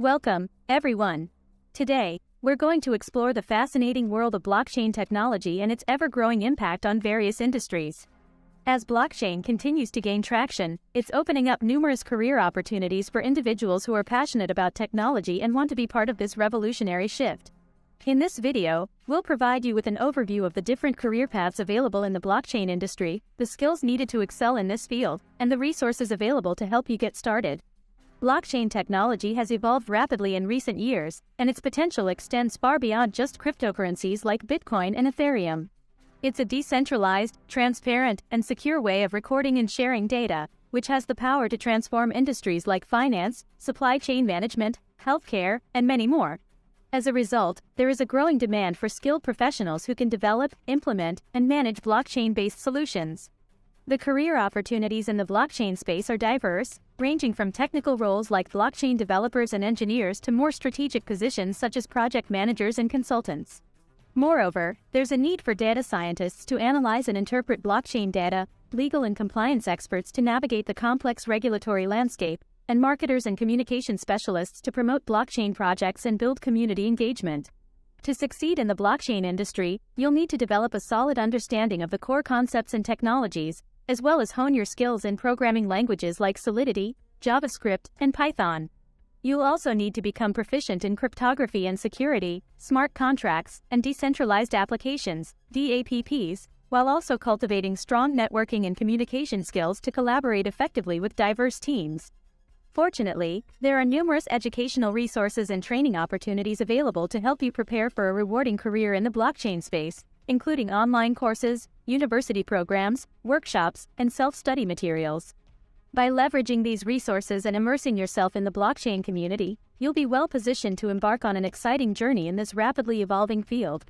Welcome, everyone. Today, we're going to explore the fascinating world of blockchain technology and its ever-growing impact on various industries. As blockchain continues to gain traction, it's opening up numerous career opportunities for individuals who are passionate about technology and want to be part of this revolutionary shift. In this video, we'll provide you with an overview of the different career paths available in the blockchain industry, the skills needed to excel in this field, and the resources available to help you get started. Blockchain technology has evolved rapidly in recent years, and its potential extends far beyond just cryptocurrencies like Bitcoin and Ethereum. It's a decentralized, transparent, and secure way of recording and sharing data, which has the power to transform industries like finance, supply chain management, healthcare, and many more. As a result, there is a growing demand for skilled professionals who can develop, implement, and manage blockchain-based solutions. The career opportunities in the blockchain space are diverse, ranging from technical roles like blockchain developers and engineers to more strategic positions such as project managers and consultants. Moreover, there's a need for data scientists to analyze and interpret blockchain data, legal and compliance experts to navigate the complex regulatory landscape, and marketers and communication specialists to promote blockchain projects and build community engagement. To succeed in the blockchain industry, you'll need to develop a solid understanding of the core concepts and technologies, as well as hone your skills in programming languages like Solidity, JavaScript, and Python. You'll also need to become proficient in cryptography and security, smart contracts, and decentralized applications, dApps, while also cultivating strong networking and communication skills to collaborate effectively with diverse teams. Fortunately, there are numerous educational resources and training opportunities available to help you prepare for a rewarding career in the blockchain space, including online courses, university programs, workshops, and self-study materials. By leveraging these resources and immersing yourself in the blockchain community, you'll be well positioned to embark on an exciting journey in this rapidly evolving field.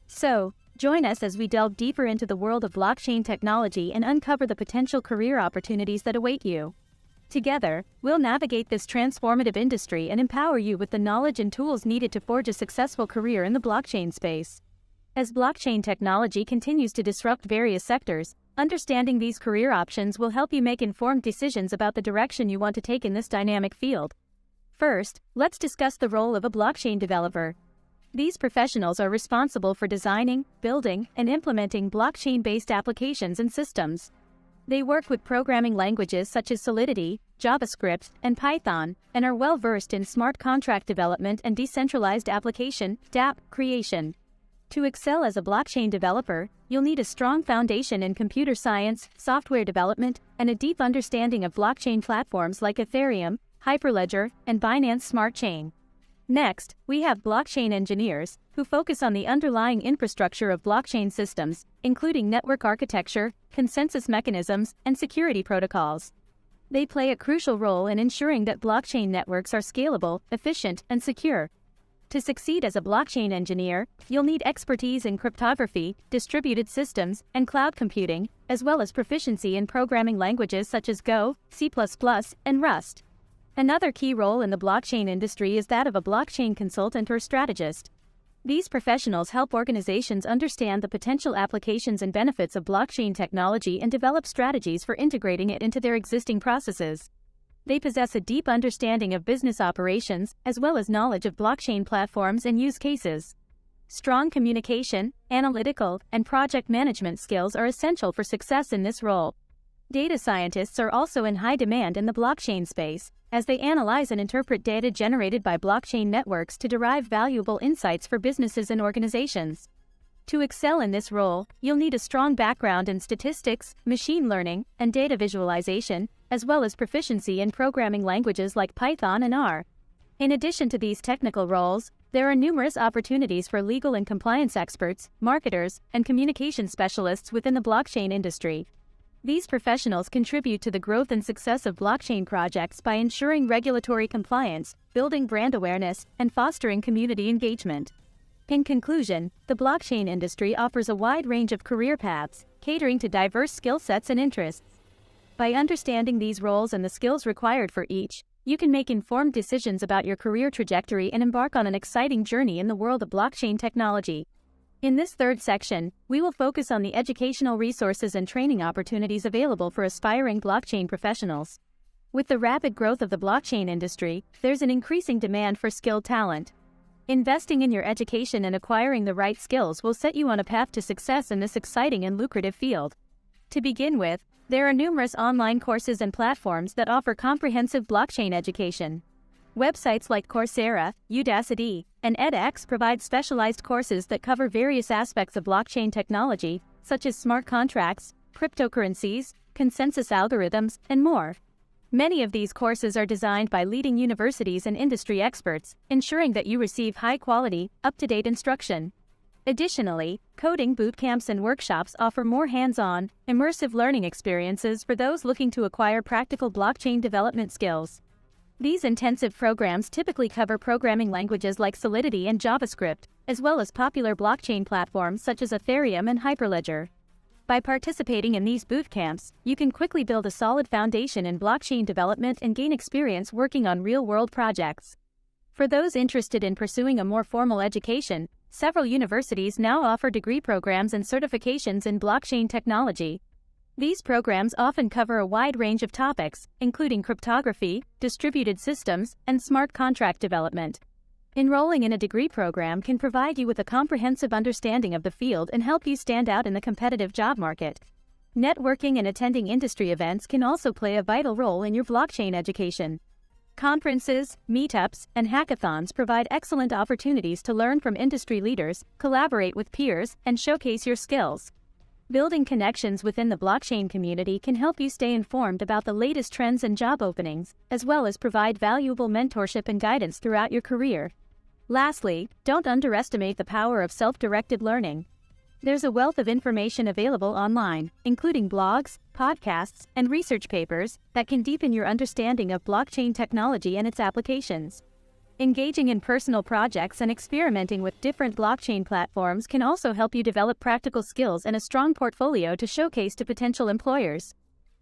So, join us as we delve deeper into the world of blockchain technology and uncover the potential career opportunities that await you. Together, we'll navigate this transformative industry and empower you with the knowledge and tools needed to forge a successful career in the blockchain space. As blockchain technology continues to disrupt various sectors, understanding these career options will help you make informed decisions about the direction you want to take in this dynamic field. First, let's discuss the role of a blockchain developer. These professionals are responsible for designing, building, and implementing blockchain-based applications and systems. They work with programming languages such as Solidity, JavaScript, and Python, and are well versed in smart contract development and decentralized application (dApp) creation. To excel as a blockchain developer, you'll need a strong foundation in computer science, software development, and a deep understanding of blockchain platforms like Ethereum, Hyperledger, and Binance Smart Chain. Next, we have blockchain engineers, who focus on the underlying infrastructure of blockchain systems, including network architecture, consensus mechanisms, and security protocols. They play a crucial role in ensuring that blockchain networks are scalable, efficient, and secure. To succeed as a blockchain engineer, you'll need expertise in cryptography, distributed systems, and cloud computing, as well as proficiency in programming languages such as Go, C++, and Rust. Another key role in the blockchain industry is that of a blockchain consultant or strategist. These professionals help organizations understand the potential applications and benefits of blockchain technology and develop strategies for integrating it into their existing processes. They possess a deep understanding of business operations, as well as knowledge of blockchain platforms and use cases. Strong communication, analytical, and project management skills are essential for success in this role. Data scientists are also in high demand in the blockchain space, as they analyze and interpret data generated by blockchain networks to derive valuable insights for businesses and organizations. To excel in this role, you'll need a strong background in statistics, machine learning, and data visualization, as well as proficiency in programming languages like Python and R. In addition to these technical roles, there are numerous opportunities for legal and compliance experts, marketers, and communication specialists within the blockchain industry. These professionals contribute to the growth and success of blockchain projects by ensuring regulatory compliance, building brand awareness, and fostering community engagement. In conclusion, the blockchain industry offers a wide range of career paths, catering to diverse skill sets and interests. By understanding these roles and the skills required for each, you can make informed decisions about your career trajectory and embark on an exciting journey in the world of blockchain technology. In this third section, we will focus on the educational resources and training opportunities available for aspiring blockchain professionals. With the rapid growth of the blockchain industry, there's an increasing demand for skilled talent. Investing in your education and acquiring the right skills will set you on a path to success in this exciting and lucrative field. To begin with, there are numerous online courses and platforms that offer comprehensive blockchain education. Websites like Coursera, Udacity, and edX provide specialized courses that cover various aspects of blockchain technology, such as smart contracts, cryptocurrencies, consensus algorithms, and more. Many of these courses are designed by leading universities and industry experts, ensuring that you receive high-quality, up-to-date instruction. Additionally, coding bootcamps and workshops offer more hands-on, immersive learning experiences for those looking to acquire practical blockchain development skills. These intensive programs typically cover programming languages like Solidity and JavaScript, as well as popular blockchain platforms such as Ethereum and Hyperledger. By participating in these bootcamps, you can quickly build a solid foundation in blockchain development and gain experience working on real-world projects. For those interested in pursuing a more formal education, several universities now offer degree programs and certifications in blockchain technology. These programs often cover a wide range of topics, including cryptography, distributed systems, and smart contract development. Enrolling in a degree program can provide you with a comprehensive understanding of the field and help you stand out in the competitive job market. Networking and attending industry events can also play a vital role in your blockchain education. Conferences, meetups, and hackathons provide excellent opportunities to learn from industry leaders, collaborate with peers, and showcase your skills. Building connections within the blockchain community can help you stay informed about the latest trends and job openings, as well as provide valuable mentorship and guidance throughout your career. Lastly, don't underestimate the power of self-directed learning. There's a wealth of information available online, including blogs, podcasts, and research papers that can deepen your understanding of blockchain technology and its applications. Engaging in personal projects and experimenting with different blockchain platforms can also help you develop practical skills and a strong portfolio to showcase to potential employers.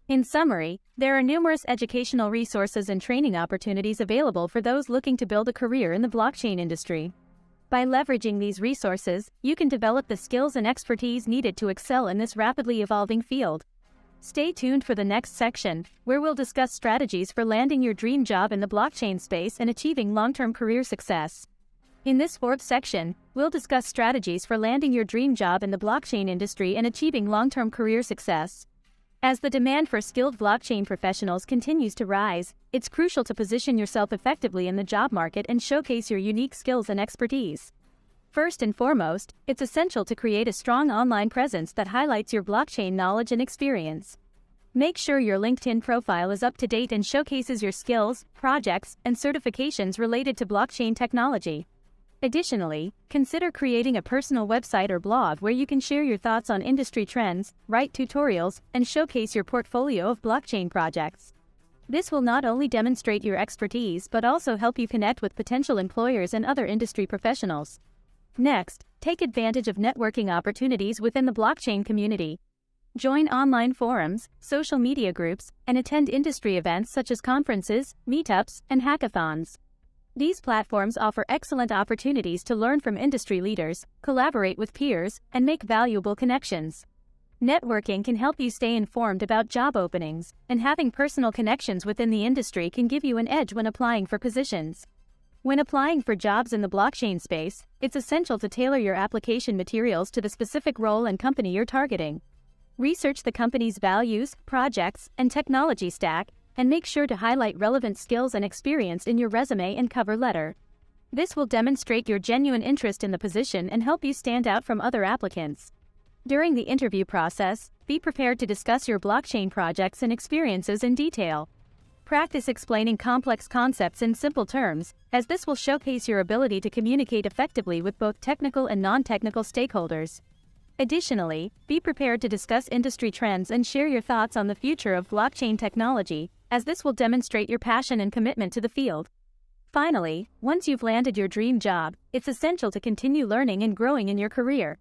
In summary, there are numerous educational resources and training opportunities available for those looking to build a career in the blockchain industry. By leveraging these resources, you can develop the skills and expertise needed to excel in this rapidly evolving field. Stay tuned for the next section, where we'll discuss strategies for landing your dream job in the blockchain space and achieving long-term career success. In this fourth section, we'll discuss strategies for landing your dream job in the blockchain industry and achieving long-term career success. As the demand for skilled blockchain professionals continues to rise, it's crucial to position yourself effectively in the job market and showcase your unique skills and expertise. First and foremost, it's essential to create a strong online presence that highlights your blockchain knowledge and experience. Make sure your LinkedIn profile is up to date and showcases your skills, projects, and certifications related to blockchain technology. Additionally, consider creating a personal website or blog where you can share your thoughts on industry trends, write tutorials, and showcase your portfolio of blockchain projects. This will not only demonstrate your expertise but also help you connect with potential employers and other industry professionals. Next, take advantage of networking opportunities within the blockchain community. Join online forums, social media groups, and attend industry events such as conferences, meetups, and hackathons. These platforms offer excellent opportunities to learn from industry leaders, collaborate with peers, and make valuable connections. Networking can help you stay informed about job openings, and having personal connections within the industry can give you an edge when applying for positions. When applying for jobs in the blockchain space, it's essential to tailor your application materials to the specific role and company you're targeting. Research the company's values, projects, and technology stack, and make sure to highlight relevant skills and experience in your resume and cover letter. This will demonstrate your genuine interest in the position and help you stand out from other applicants. During the interview process, be prepared to discuss your blockchain projects and experiences in detail. Practice explaining complex concepts in simple terms, as this will showcase your ability to communicate effectively with both technical and non-technical stakeholders. Additionally, be prepared to discuss industry trends and share your thoughts on the future of blockchain technology, as this will demonstrate your passion and commitment to the field. Finally, once you've landed your dream job, it's essential to continue learning and growing in your career.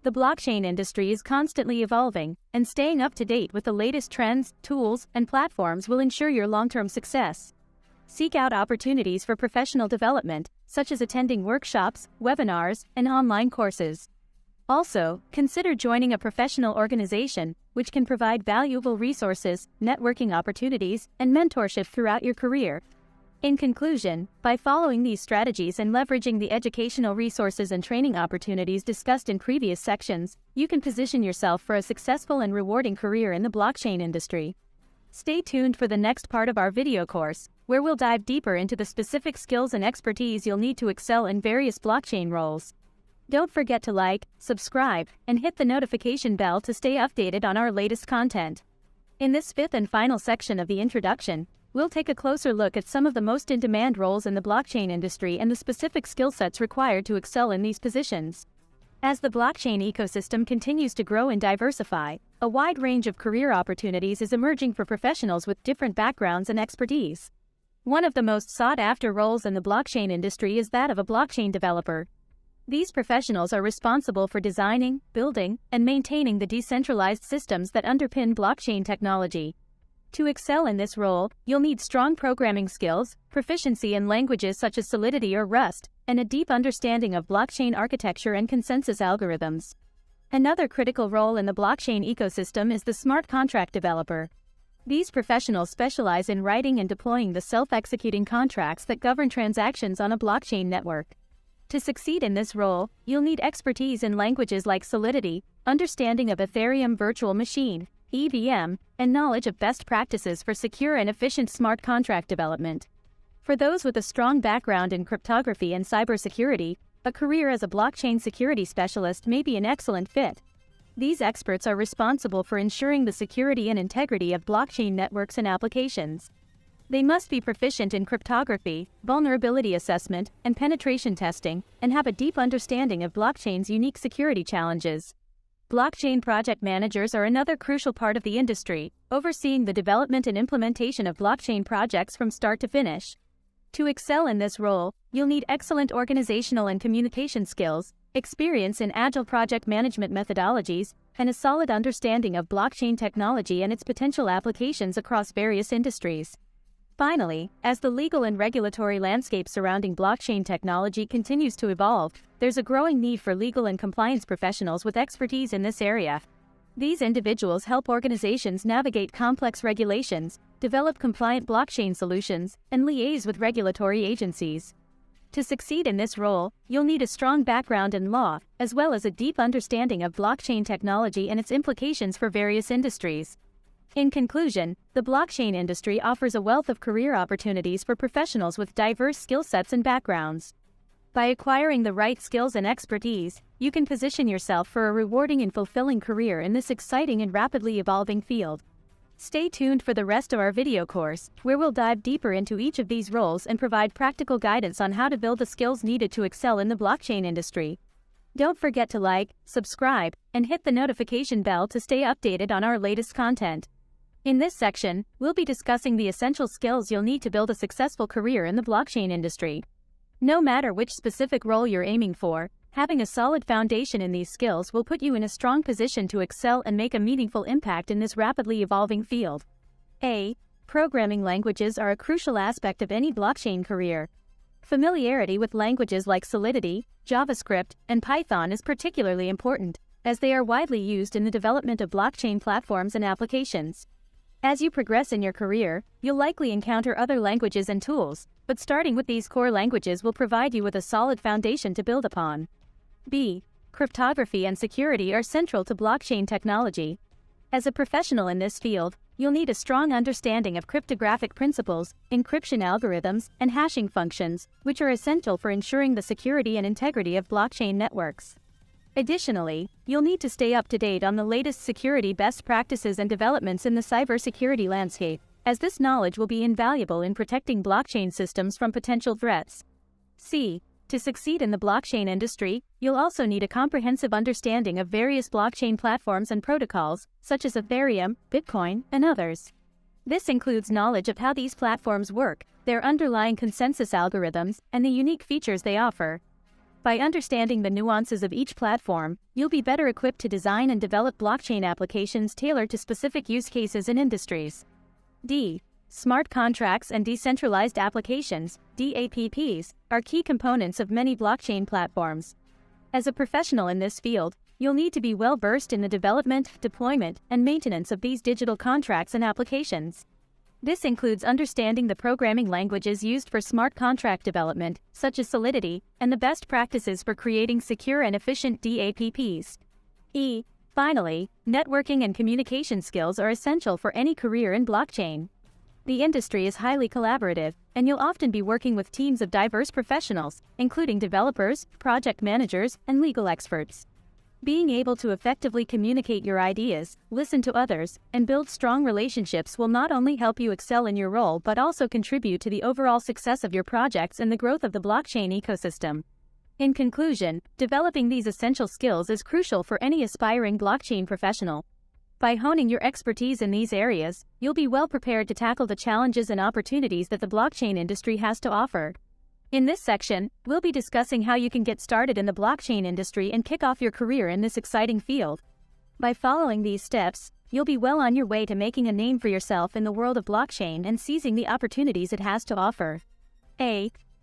The blockchain industry is constantly evolving, and staying up to date with the latest trends, tools, and platforms will ensure your long-term success. Seek out opportunities for professional development, such as attending workshops, webinars, and online courses. Also, consider joining a professional organization, which can provide valuable resources, networking opportunities, and mentorship throughout your career. In conclusion, by following these strategies and leveraging the educational resources and training opportunities discussed in previous sections, you can position yourself for a successful and rewarding career in the blockchain industry. Stay tuned for the next part of our video course, where we'll dive deeper into the specific skills and expertise you'll need to excel in various blockchain roles. Don't forget to like, subscribe, and hit the notification bell to stay updated on our latest content. In this fifth and final section of the introduction, we'll take a closer look at some of the most in-demand roles in the blockchain industry and the specific skill sets required to excel in these positions. As the blockchain ecosystem continues to grow and diversify, a wide range of career opportunities is emerging for professionals with different backgrounds and expertise. One of the most sought-after roles in the blockchain industry is that of a blockchain developer. These professionals are responsible for designing, building, and maintaining the decentralized systems that underpin blockchain technology. To excel in this role, you'll need strong programming skills, proficiency in languages such as Solidity or Rust, and a deep understanding of blockchain architecture and consensus algorithms. Another critical role in the blockchain ecosystem is the smart contract developer. These professionals specialize in writing and deploying the self-executing contracts that govern transactions on a blockchain network. To succeed in this role, you'll need expertise in languages like Solidity, understanding of Ethereum virtual machine, EVM, and knowledge of best practices for secure and efficient smart contract development. For those with a strong background in cryptography and cybersecurity, a career as a blockchain security specialist may be an excellent fit. These experts are responsible for ensuring the security and integrity of blockchain networks and applications. They must be proficient in cryptography, vulnerability assessment, and penetration testing, and have a deep understanding of blockchain's unique security challenges. Blockchain project managers are another crucial part of the industry, overseeing the development and implementation of blockchain projects from start to finish. To excel in this role, you'll need excellent organizational and communication skills, experience in agile project management methodologies, and a solid understanding of blockchain technology and its potential applications across various industries. Finally, as the legal and regulatory landscape surrounding blockchain technology continues to evolve, there's a growing need for legal and compliance professionals with expertise in this area. These individuals help organizations navigate complex regulations, develop compliant blockchain solutions, and liaise with regulatory agencies. To succeed in this role, you'll need a strong background in law, as well as a deep understanding of blockchain technology and its implications for various industries. In conclusion, the blockchain industry offers a wealth of career opportunities for professionals with diverse skill sets and backgrounds. By acquiring the right skills and expertise, you can position yourself for a rewarding and fulfilling career in this exciting and rapidly evolving field. Stay tuned for the rest of our video course, where we'll dive deeper into each of these roles and provide practical guidance on how to build the skills needed to excel in the blockchain industry. Don't forget to like, subscribe, and hit the notification bell to stay updated on our latest content. In this section, we'll be discussing the essential skills you'll need to build a successful career in the blockchain industry. No matter which specific role you're aiming for, having a solid foundation in these skills will put you in a strong position to excel and make a meaningful impact in this rapidly evolving field. A. Programming languages are a crucial aspect of any blockchain career. Familiarity with languages like Solidity, JavaScript, and Python is particularly important, as they are widely used in the development of blockchain platforms and applications. As you progress in your career, you'll likely encounter other languages and tools, but starting with these core languages will provide you with a solid foundation to build upon. B. Cryptography and security are central to blockchain technology. As a professional in this field, you'll need a strong understanding of cryptographic principles, encryption algorithms, and hashing functions, which are essential for ensuring the security and integrity of blockchain networks. Additionally, you'll need to stay up to date on the latest security best practices and developments in the cybersecurity landscape, as this knowledge will be invaluable in protecting blockchain systems from potential threats. C. To succeed in the blockchain industry, you'll also need a comprehensive understanding of various blockchain platforms and protocols, such as Ethereum, Bitcoin, and others. This includes knowledge of how these platforms work, their underlying consensus algorithms, and the unique features they offer. By understanding the nuances of each platform, you'll be better equipped to design and develop blockchain applications tailored to specific use cases and industries. D. Smart contracts and decentralized applications, dApps, are key components of many blockchain platforms. As a professional in this field, you'll need to be well versed in the development, deployment, and maintenance of these digital contracts and applications. This includes understanding the programming languages used for smart contract development, such as Solidity, and the best practices for creating secure and efficient dApps. Finally, networking and communication skills are essential for any career in blockchain. The industry is highly collaborative, and you'll often be working with teams of diverse professionals, including developers, project managers, and legal experts. Being able to effectively communicate your ideas, listen to others, and build strong relationships will not only help you excel in your role but also contribute to the overall success of your projects and the growth of the blockchain ecosystem. In conclusion, developing these essential skills is crucial for any aspiring blockchain professional. By honing your expertise in these areas, you'll be well prepared to tackle the challenges and opportunities that the blockchain industry has to offer. In this section, we'll be discussing how you can get started in the blockchain industry and kick off your career in this exciting field. By following these steps, you'll be well on your way to making a name for yourself in the world of blockchain and seizing the opportunities it has to offer.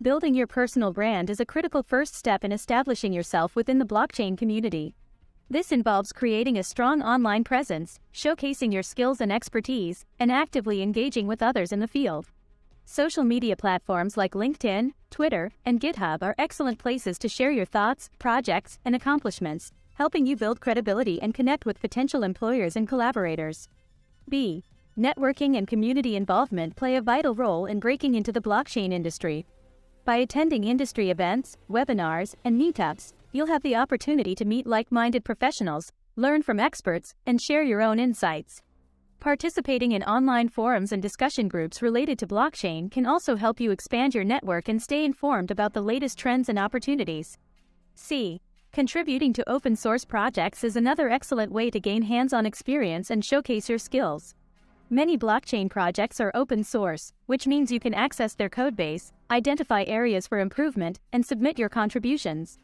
Building your personal brand is a critical first step in establishing yourself within the blockchain community. This involves creating a strong online presence, showcasing your skills and expertise, and actively engaging with others in the field. Social media platforms like LinkedIn, Twitter, and GitHub are excellent places to share your thoughts, projects, and accomplishments, helping you build credibility and connect with potential employers and collaborators. Networking and community involvement play a vital role in breaking into the blockchain industry. By attending industry events, webinars, and meetups, you'll have the opportunity to meet like-minded professionals, learn from experts, and share your own insights. Participating in online forums and discussion groups related to blockchain can also help you expand your network and stay informed about the latest trends and opportunities. Contributing to open-source projects is another excellent way to gain hands-on experience and showcase your skills. Many blockchain projects are open source, which means you can access their codebase, identify areas for improvement, and submit your contributions.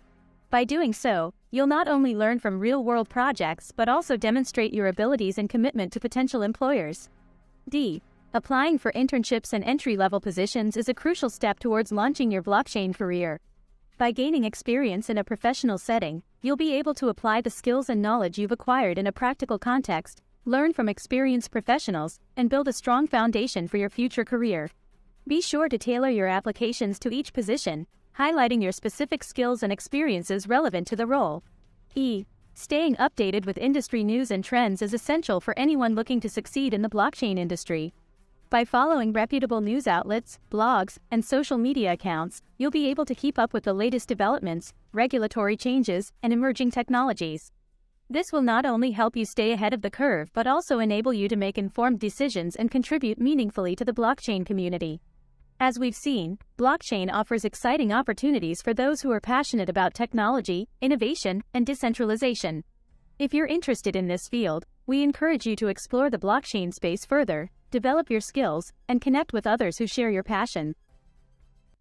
By doing so, you'll not only learn from real-world projects but also demonstrate your abilities and commitment to potential employers. Applying for internships and entry-level positions is a crucial step towards launching your blockchain career. By gaining experience in a professional setting, you'll be able to apply the skills and knowledge you've acquired in a practical context, learn from experienced professionals, and build a strong foundation for your future career. Be sure to tailor your applications to each position, highlighting your specific skills and experiences relevant to the role. Staying updated with industry news and trends is essential for anyone looking to succeed in the blockchain industry. By following reputable news outlets, blogs, and social media accounts, you'll be able to keep up with the latest developments, regulatory changes, and emerging technologies. This will not only help you stay ahead of the curve but also enable you to make informed decisions and contribute meaningfully to the blockchain community. As we've seen, blockchain offers exciting opportunities for those who are passionate about technology, innovation, and decentralization. If you're interested in this field, we encourage you to explore the blockchain space further, develop your skills, and connect with others who share your passion.